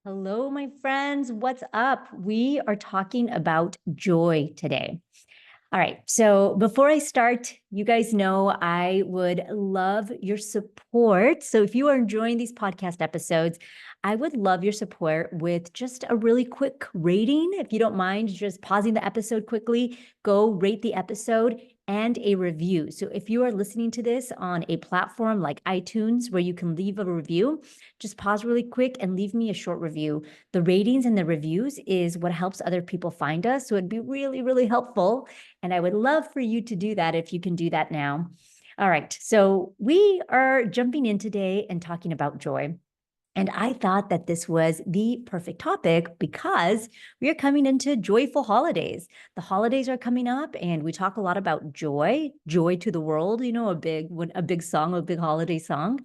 Hello, my friends. What's up? We are talking about joy today. All right. So before I start, you guys know I would love your support. So if you are enjoying these podcast episodes, I would love your support with just a really quick rating. If you don't mind, just pausing the episode quickly, go rate the episode and a review. So if you are listening to this on a platform like iTunes where you can leave a review, just pause really quick and leave me a short review. The ratings and the reviews is what helps other people find us. So it'd be really, really helpful. And I would love for you to do that if you can do that now. All right. So we are jumping in today and talking about joy. And I thought that this was the perfect topic because we are coming into joyful holidays. The holidays are coming up and we talk a lot about joy, joy to the world, a big song, a big holiday song.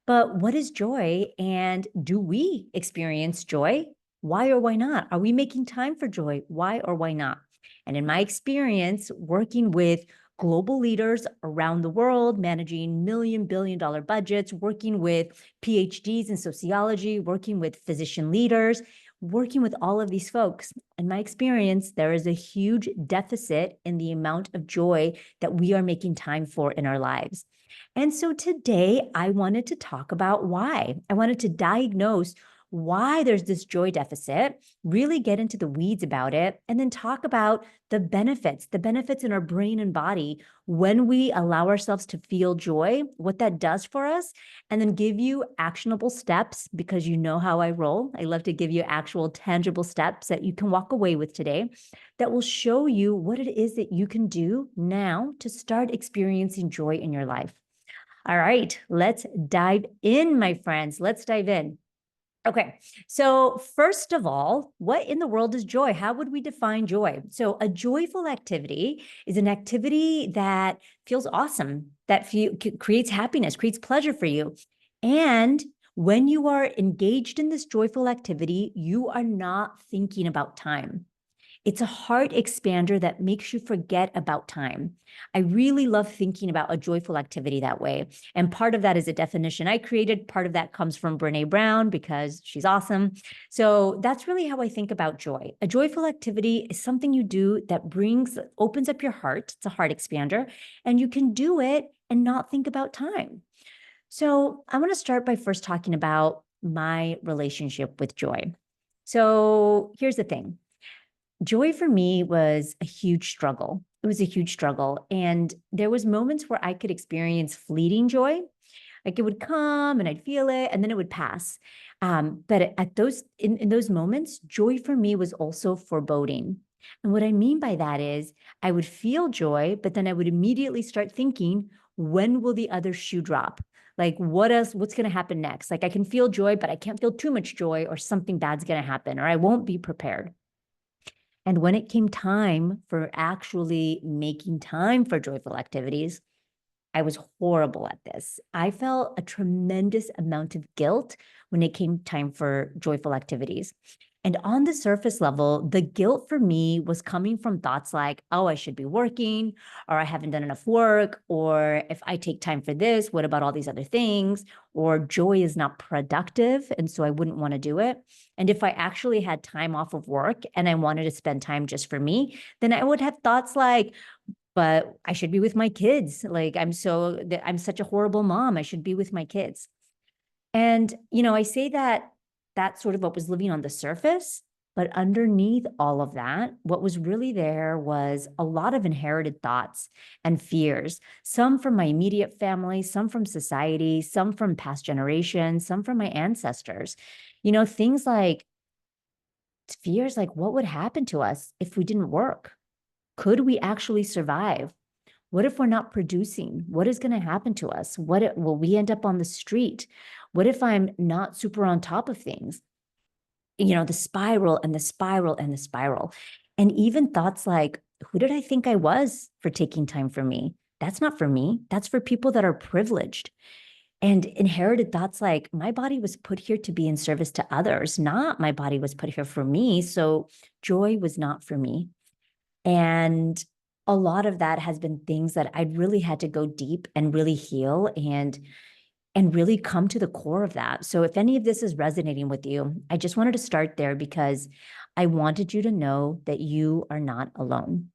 But what is joy and do we experience joy? Why or why not? Are we making time for joy? Why or why not? And in my experience working with global leaders around the world, managing $1 billion budgets, working with PhDs in sociology, working with physician leaders, working with all of these folks. In my experience, there is a huge deficit in the amount of joy that we are making time for in our lives. And so today I wanted to talk about why. I wanted to diagnose why there's this joy deficit, really get into the weeds about it, and then talk about the benefits in our brain and body when we allow ourselves to feel joy, what that does for us, and then give you actionable steps because you know how I roll. I love to give you actual tangible steps that you can walk away with today that will show you what it is that you can do now to start experiencing joy in your life. All right, let's dive in, my friends. Let's dive in. Okay, so first of all, what in the world is joy? How would we define joy? So, a joyful activity is an activity that feels awesome, that creates happiness, creates pleasure for you. And when you are engaged in this joyful activity, you are not thinking about time. It's a heart expander that makes you forget about time. I really love thinking about a joyful activity that way. And part of that is a definition I created. Part of that comes from Brene Brown because she's awesome. So that's really how I think about joy. A joyful activity is something you do that opens up your heart. It's a heart expander, and you can do it and not think about time. So I want to start by first talking about my relationship with joy. So here's the thing. Joy for me was a huge struggle. It was a huge struggle. And there was moments where I could experience fleeting joy. Like it would come and I'd feel it and then it would pass. But at in those moments, joy for me was also foreboding. And what I mean by that is I would feel joy, but then I would immediately start thinking, when will the other shoe drop? Like what else, what's going to happen next? Like I can feel joy, but I can't feel too much joy or something bad's going to happen or I won't be prepared. And when it came time for actually making time for joyful activities, I was horrible at this. I felt a tremendous amount of guilt when it came time for joyful activities. And on the surface level, the guilt for me was coming from thoughts like, oh, I should be working, or I haven't done enough work, or if I take time for this, what about all these other things? Or joy is not productive, and so I wouldn't want to do it. And if I actually had time off of work and I wanted to spend time just for me, then I would have thoughts like, but I should be with my kids. Like I'm such a horrible mom. I should be with my kids. And, I say that that's sort of what was living on the surface, but underneath all of that, what was really there was a lot of inherited thoughts and fears, some from my immediate family, some from society, some from past generations, some from my ancestors. Things like fears like what would happen to us if we didn't work? Could we actually survive? What if we're not producing? What is going to happen to us? Will we end up on the street? What if I'm not super on top of things? The spiral and the spiral and the spiral. And even thoughts like, who did I think I was for taking time for me? That's not for me. That's for people that are privileged. And inherited thoughts like, my body was put here to be in service to others, not my body was put here for me. So joy was not for me. And a lot of that has been things that I really had to go deep and really heal. And and really come to the core of that. So if any of this is resonating with you, I just wanted to start there because I wanted you to know that you are not alone.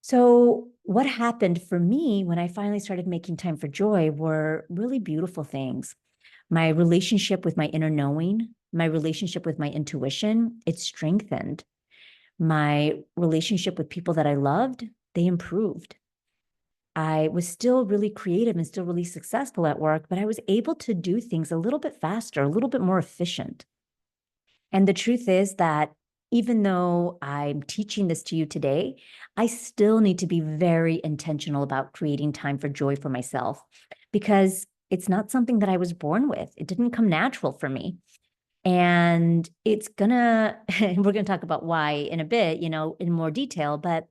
So what happened for me when I finally started making time for joy were really beautiful things. My relationship with my inner knowing, my relationship with my intuition, it strengthened. My relationship with people that I loved, they improved. I was still really creative and still really successful at work, but I was able to do things a little bit faster, a little bit more efficient. And the truth is that even though I'm teaching this to you today, I still need to be very intentional about creating time for joy for myself because it's not something that I was born with. It didn't come natural for me. And we're gonna talk about why in a bit, in more detail, but,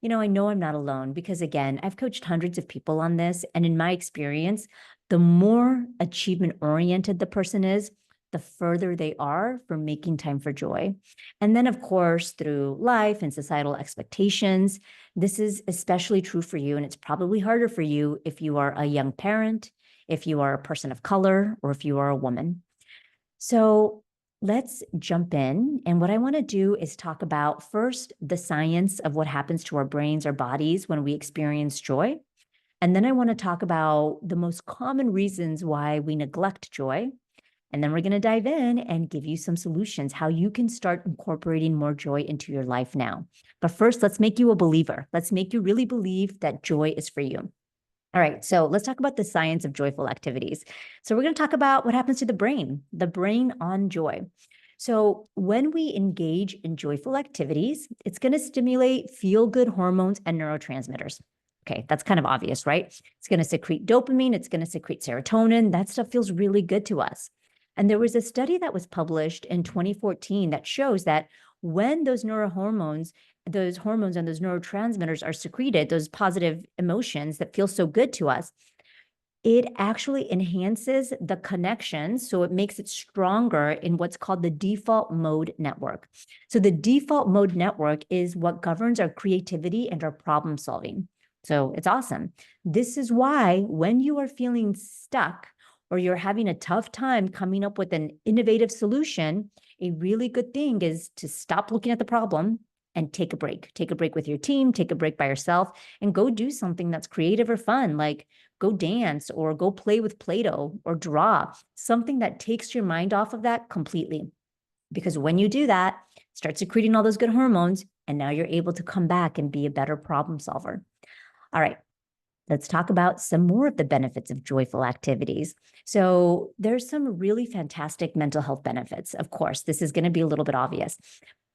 I know I'm not alone because again, I've coached hundreds of people on this. And in my experience, the more achievement oriented the person is, the further they are from making time for joy. And then, of course, through life and societal expectations, this is especially true for you. And it's probably harder for you if you are a young parent, if you are a person of color, or if you are a woman. So let's jump in. And what I want to do is talk about first the science of what happens to our brains, our bodies when we experience joy. And then I want to talk about the most common reasons why we neglect joy. And then we're going to dive in and give you some solutions, how you can start incorporating more joy into your life now. But first, let's make you a believer. Let's make you really believe that joy is for you. All right, so let's talk about the science of joyful activities. So we're going to talk about what happens to the brain on joy. So when we engage in joyful activities, it's going to stimulate feel-good hormones and neurotransmitters. Okay, that's kind of obvious, right? It's going to secrete dopamine, it's going to secrete serotonin. That stuff feels really good to us. And there was a study that was published in 2014 that shows that when those neurohormones, those hormones and those neurotransmitters are secreted, those positive emotions that feel so good to us, it actually enhances the connection. So it makes it stronger in what's called the default mode network. So the default mode network is what governs our creativity and our problem solving. So it's awesome. This is why when you are feeling stuck or you're having a tough time coming up with an innovative solution, a really good thing is to stop looking at the problem and take a break. Take a break with your team, take a break by yourself, and go do something that's creative or fun, like go dance or go play with Play-Doh or draw, something that takes your mind off of that completely. Because when you do that, start secreting all those good hormones, and now you're able to come back and be a better problem solver. All right, let's talk about some more of the benefits of joyful activities. So there's some really fantastic mental health benefits. Of course, this is going to be a little bit obvious,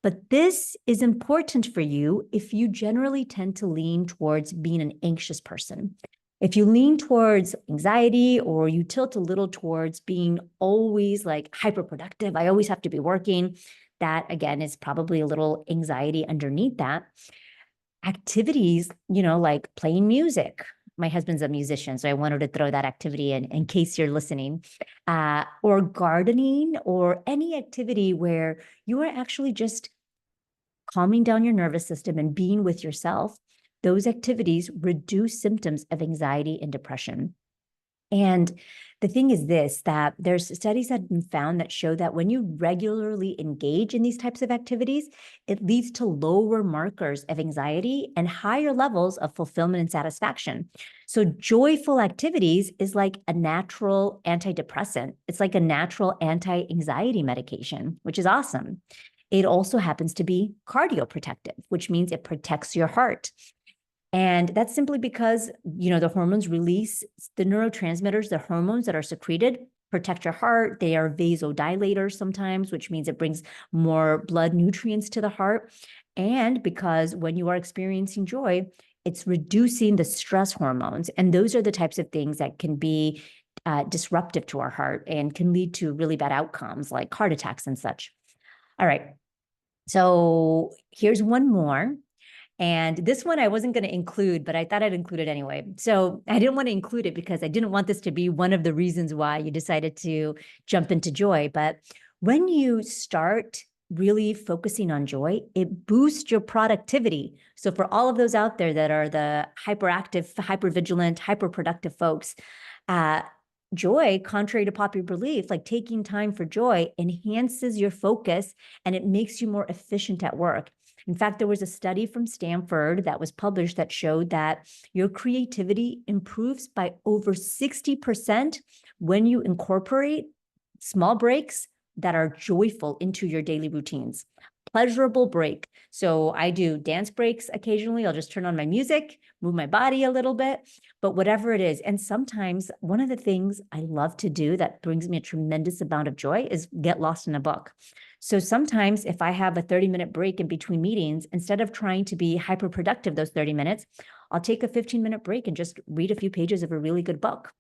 but this is important for you if you generally tend to lean towards being an anxious person. If you lean towards anxiety or you tilt a little towards being always like hyperproductive, I always have to be working, that again is probably a little anxiety underneath that. Activities, like playing music. My husband's a musician, so I wanted to throw that activity in case you're listening, or gardening or any activity where you are actually just calming down your nervous system and being with yourself. Those activities reduce symptoms of anxiety and depression. And the thing is this, that there's studies that have been found that show that when you regularly engage in these types of activities, it leads to lower markers of anxiety and higher levels of fulfillment and satisfaction. So joyful activities is like a natural antidepressant. It's like a natural anti-anxiety medication, which is awesome. It also happens to be cardioprotective, which means it protects your heart. And that's simply because, the hormones release the neurotransmitters, the hormones that are secreted protect your heart. They are vasodilators sometimes, which means it brings more blood nutrients to the heart. And because when you are experiencing joy, it's reducing the stress hormones. And those are the types of things that can be disruptive to our heart and can lead to really bad outcomes like heart attacks and such. All right. So here's one more. And this one I wasn't going to include, but I thought I'd include it anyway. So I didn't want to include it because I didn't want this to be one of the reasons why you decided to jump into joy. But when you start really focusing on joy, it boosts your productivity. So for all of those out there that are the hyperactive, hypervigilant, hyperproductive folks, joy, contrary to popular belief, like taking time for joy enhances your focus and it makes you more efficient at work. In fact, there was a study from Stanford that was published that showed that your creativity improves by over 60% when you incorporate small breaks that are joyful into your daily routines. Pleasurable break. So I do dance breaks occasionally. I'll just turn on my music, move my body a little bit, but whatever it is. And sometimes one of the things I love to do that brings me a tremendous amount of joy is get lost in a book. So sometimes if I have a 30-minute break in between meetings, instead of trying to be hyper productive those 30 minutes, I'll take a 15-minute break and just read a few pages of a really good book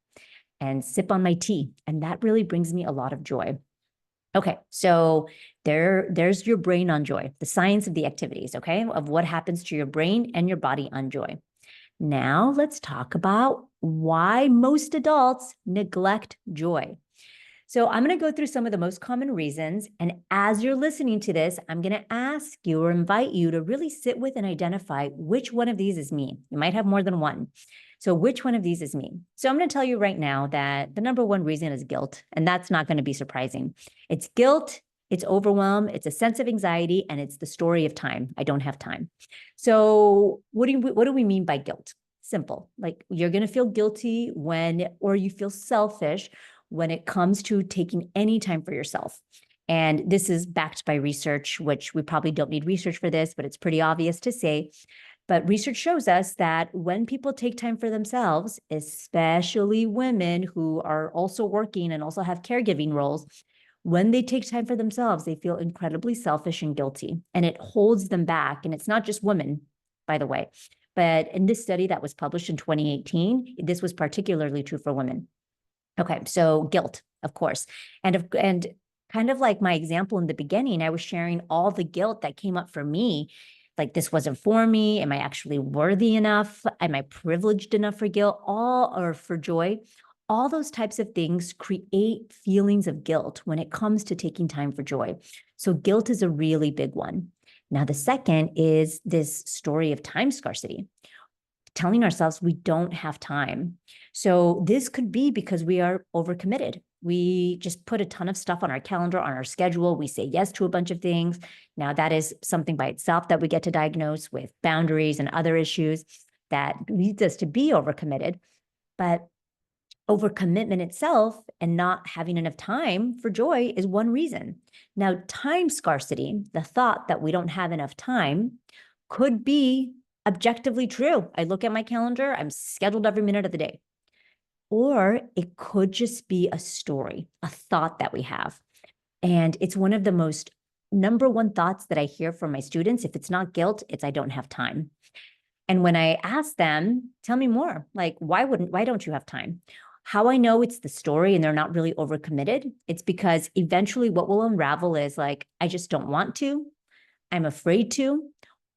and sip on my tea. And that really brings me a lot of joy. Okay, so there's your brain on joy, the science of the activities, okay, of what happens to your brain and your body on joy. Now let's talk about why most adults neglect joy. So I'm going to go through some of the most common reasons. And as you're listening to this, I'm going to ask you or invite you to really sit with and identify which one of these is me. You might have more than one. So which one of these is me? So I'm going to tell you right now that the number one reason is guilt. And that's not going to be surprising. It's guilt, it's overwhelm, it's a sense of anxiety, and it's the story of time. I don't have time. So what do we mean by guilt? Simple. Like you're going to feel guilty or you feel selfish when it comes to taking any time for yourself. And this is backed by research, which we probably don't need research for this, but it's pretty obvious to say. But research shows us that when people take time for themselves, especially women who are also working and also have caregiving roles, when they take time for themselves, they feel incredibly selfish and guilty, and it holds them back. And it's not just women, by the way, but in this study that was published in 2018, this was particularly true for women. Okay, so guilt, of course. And kind of like my example in the beginning, I was sharing all the guilt that came up for me. Like, this wasn't for me. Am I actually worthy enough? Am I privileged enough for guilt? Or for joy? All those types of things create feelings of guilt when it comes to taking time for joy. So guilt is a really big one. Now, the second is this story of time scarcity, telling ourselves we don't have time. So this could be because we are overcommitted. We just put a ton of stuff on our calendar, on our schedule. We say yes to a bunch of things. Now, that is something by itself that we get to diagnose with boundaries and other issues that leads us to be overcommitted. But overcommitment itself and not having enough time for joy is one reason. Now, time scarcity, the thought that we don't have enough time, could be objectively true. I look at my calendar, I'm scheduled every minute of the day. Or it could just be a story, a thought that we have. And it's one of the most number one thoughts that I hear from my students. If it's not guilt, it's I don't have time. And when I ask them, tell me more, like, why don't you have time? How I know it's the story and they're not really overcommitted, it's because eventually what will unravel is like, I just don't want to, I'm afraid to,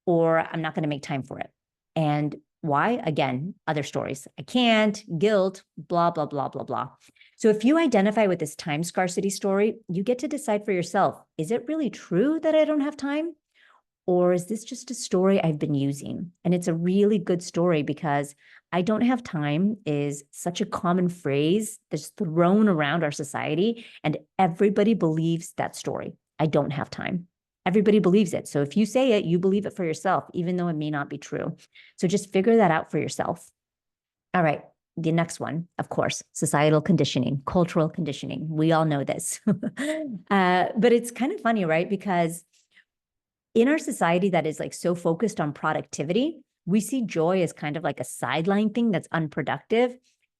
or I'm not going to make time for it. And why? Again, other stories. I can't, guilt, blah, blah, blah, blah, blah. So if you identify with this time scarcity story, you get to decide for yourself, is it really true that I don't have time? Or is this just a story I've been using? And it's a really good story because I don't have time is such a common phrase that's thrown around our society, and everybody believes that story. I don't have time. Everybody believes it. So if you say it, you believe it for yourself, even though it may not be true. So just figure that out for yourself. All right. The next one, of course, societal conditioning, cultural conditioning. We all know this. But it's kind of funny, right? Because in our society that is like so focused on productivity, we see joy as kind of like a sideline thing that's unproductive,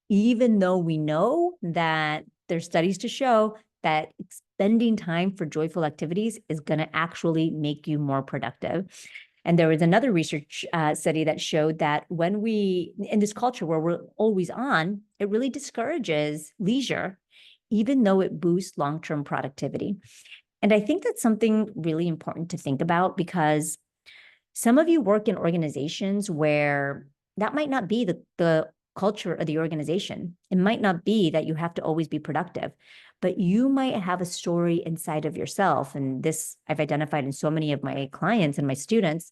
even though we know that there's studies to show that spending time for joyful activities is going to actually make you more productive. And there was another research study that showed that when in this culture where we're always on, it really discourages leisure, even though it boosts long-term productivity. And I think that's something really important to think about because some of you work in organizations where that might not be the culture of the organization. It might not be that you have to always be productive, but you might have a story inside of yourself. And this I've identified in so many of my clients and my students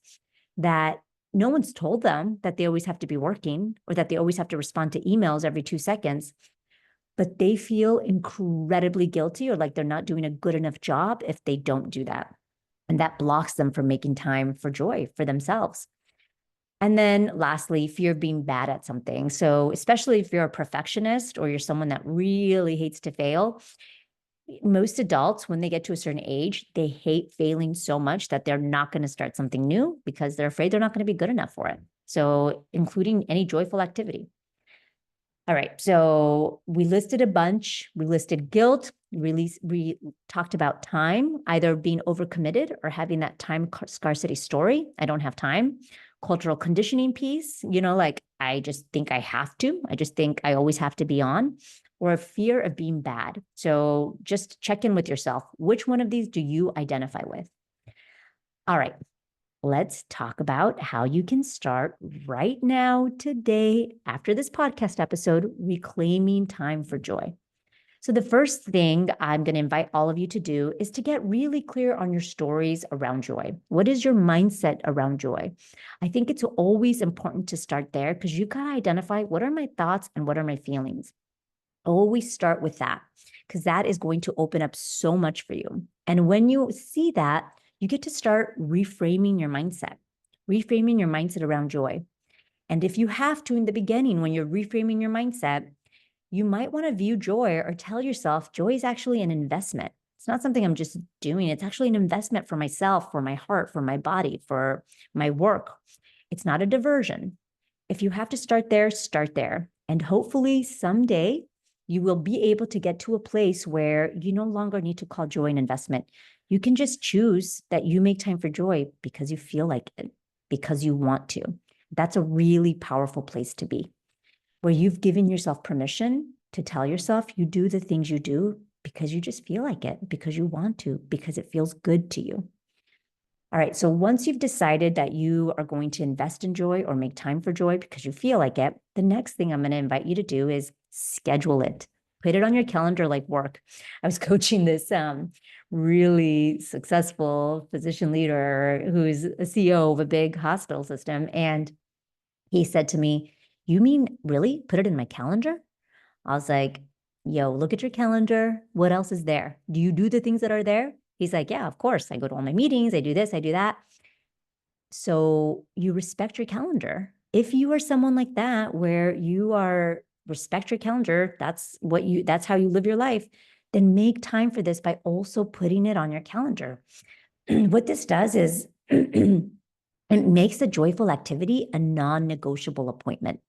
that no one's told them that they always have to be working or that they always have to respond to emails every 2 seconds. but they feel incredibly guilty or like they're not doing a good enough job if they don't do that. And that blocks them from making time for joy for themselves. And then lastly, fear of being bad at something. So, especially if you're a perfectionist or you're someone that really hates to fail, most adults, when they get to a certain age, they hate failing so much that they're not going to start something new because they're afraid they're not going to be good enough for it. So, including any joyful activity. All right. So we listed a bunch. We listed guilt. We talked about time, either being overcommitted or having that time scarcity story. I don't have time. Cultural conditioning piece, like I just think I have to. I just think I always have to be on, or a fear of being bad. So just check in with yourself. Which one of these do you identify with? All right. Let's talk about how you can start right now, today, after this podcast episode, reclaiming time for joy. So, the first thing I'm going to invite all of you to do is to get really clear on your stories around joy. What is your mindset around joy? I think it's always important to start there because you got to identify what are my thoughts and what are my feelings. Always start with that because that is going to open up so much for you. And when you see that, you get to start reframing your mindset around joy. And if you have to in the beginning, when you're reframing your mindset, you might want to view joy or tell yourself joy is actually an investment. It's not something I'm just doing. It's actually an investment for myself, for my heart, for my body, for my work. It's not a diversion. If you have to start there, start there. And hopefully someday you will be able to get to a place where you no longer need to call joy an investment. You can just choose that you make time for joy because you feel like it, because you want to. That's a really powerful place to be, where you've given yourself permission to tell yourself you do the things you do because you just feel like it, because you want to, because it feels good to you. All right. So once you've decided that you are going to invest in joy or make time for joy because you feel like it, the next thing I'm going to invite you to do is schedule it. Put it on your calendar like work. I was coaching this really successful physician leader who's a CEO of a big hospital system. And he said to me, "You mean really put it in my calendar?" I was like, "Yo, look at your calendar. What else is there? Do you do the things that are there?" He's like, "Yeah, of course. I go to all my meetings. I do this, I do that." So you respect your calendar. If you are someone like that, where you are respect your calendar, that's how you live your life, then make time for this by also putting it on your calendar. What this does is it makes a joyful activity a non-negotiable appointment.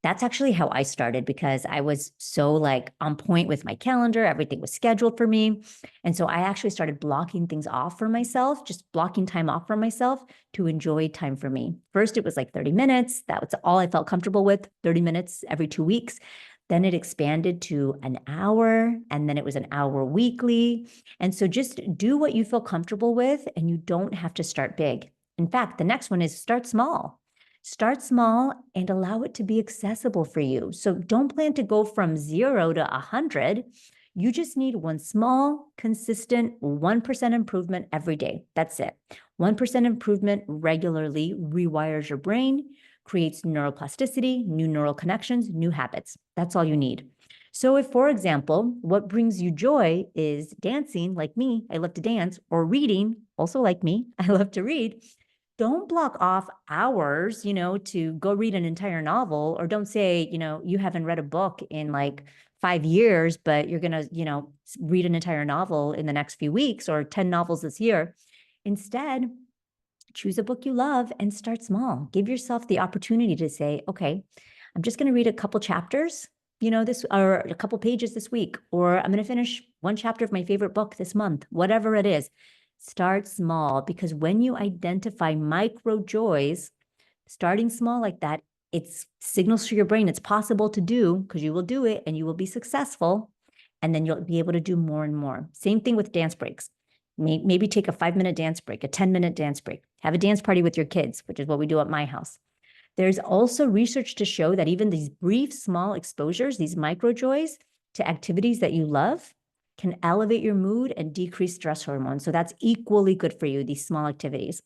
That's actually how I started because I was so like on point with my calendar. Everything was scheduled for me. And so I actually started blocking things off for myself, just blocking time off for myself to enjoy time for me. First, it was like 30 minutes. That was all I felt comfortable with, 30 minutes every 2 weeks. Then it expanded to an hour, and then it was an hour weekly. And so just do what you feel comfortable with, and you don't have to start big. In fact, the next one is start small. Start small and allow it to be accessible for you. So don't plan to go from 0 to 100. You just need one small, consistent 1% improvement every day. That's it. 1% improvement regularly rewires your brain, creates neuroplasticity, new neural connections, new habits. That's all you need. So if, for example, what brings you joy is dancing, like me, I love to dance, or reading, also like me, I love to read, don't block off hours, to go read an entire novel, or don't say, you haven't read a book in like 5 years, but you're going to, read an entire novel in the next few weeks or 10 novels this year. Instead, choose a book you love and start small. Give yourself the opportunity to say, okay, I'm just going to read a couple chapters, this, or a couple pages this week, or I'm going to finish one chapter of my favorite book this month, whatever it is. Start small, because when you identify micro joys, starting small like that, it signals to your brain it's possible to do, because you will do it and you will be successful. And then you'll be able to do more and more. Same thing with dance breaks. Maybe take a 5-minute dance break, a 10-minute dance break, have a dance party with your kids, which is what we do at my house. There's also research to show that even these brief, small exposures, these micro joys to activities that you love, can elevate your mood and decrease stress hormones. So that's equally good for you, these small activities.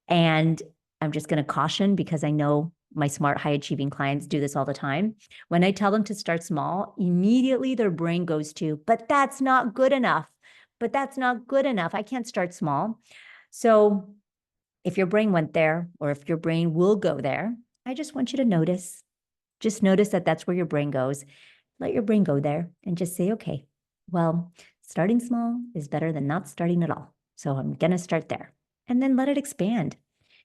And I'm just going to caution, because I know my smart, high achieving clients do this all the time. When I tell them to start small, immediately their brain goes to, but that's not good enough. But that's not good enough. I can't start small. So if your brain went there, or if your brain will go there, I just want you to notice. Just notice that that's where your brain goes. Let your brain go there and just say, okay, well, starting small is better than not starting at all. So I'm going to start there and then let it expand.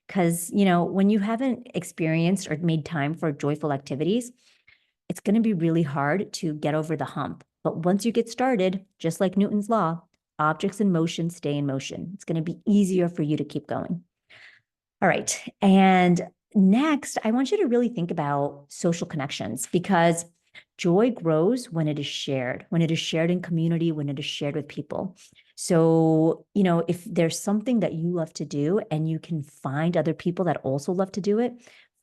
Because, when you haven't experienced or made time for joyful activities, it's going to be really hard to get over the hump. But once you get started, just like Newton's law, objects in motion stay in motion. It's going to be easier for you to keep going. All right. And next, I want you to really think about social connections, because joy grows when it is shared in community, when it is shared with people. So, if there's something that you love to do and you can find other people that also love to do it,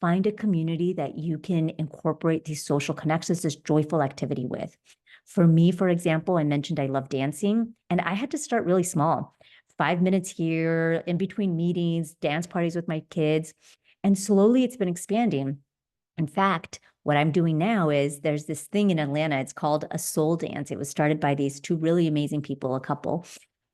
find a community that you can incorporate these social connections, this joyful activity with. For me, for example, I mentioned I love dancing, and I had to start really small. 5 minutes here, in between meetings, dance parties with my kids. And slowly it's been expanding. In fact, what I'm doing now is there's this thing in Atlanta. It's called a soul dance. It was started by these two really amazing people, a couple,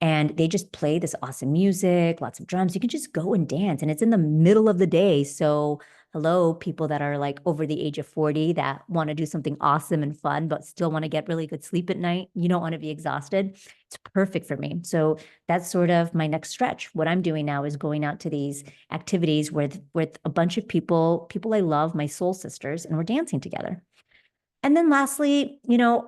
and they just play this awesome music, lots of drums. You can just go and dance, and it's in the middle of the day. So, hello, people that are like over the age of 40 that want to do something awesome and fun, but still want to get really good sleep at night. You don't want to be exhausted. It's perfect for me. So that's sort of my next stretch. What I'm doing now is going out to these activities with a bunch of people I love, my soul sisters, and we're dancing together. And then lastly,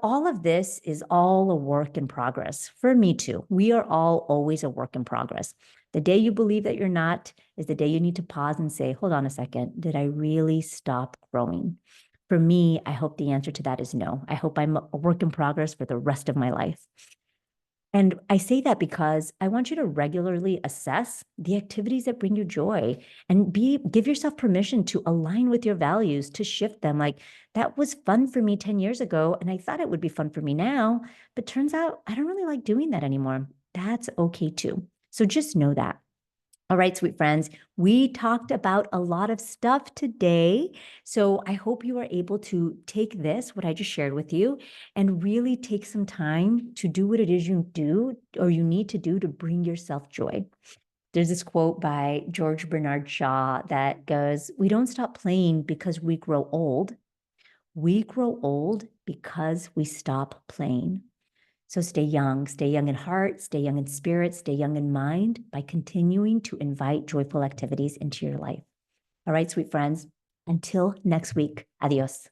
all of this is all a work in progress for me too. We are all always a work in progress. The day you believe that you're not is the day you need to pause and say, hold on a second, did I really stop growing? For me, I hope the answer to that is no. I hope I'm a work in progress for the rest of my life. And I say that because I want you to regularly assess the activities that bring you joy and give yourself permission to align with your values, to shift them. Like, that was fun for me 10 years ago, and I thought it would be fun for me now, but turns out I don't really like doing that anymore. That's okay too. So just know that. All right, sweet friends, we talked about a lot of stuff today. So I hope you are able to take this, what I just shared with you, and really take some time to do what it is you do or you need to do to bring yourself joy. There's this quote by George Bernard Shaw that goes, "We don't stop playing because we grow old. We grow old because we stop playing." So stay young in heart, stay young in spirit, stay young in mind by continuing to invite joyful activities into your life. All right, sweet friends, until next week, adios.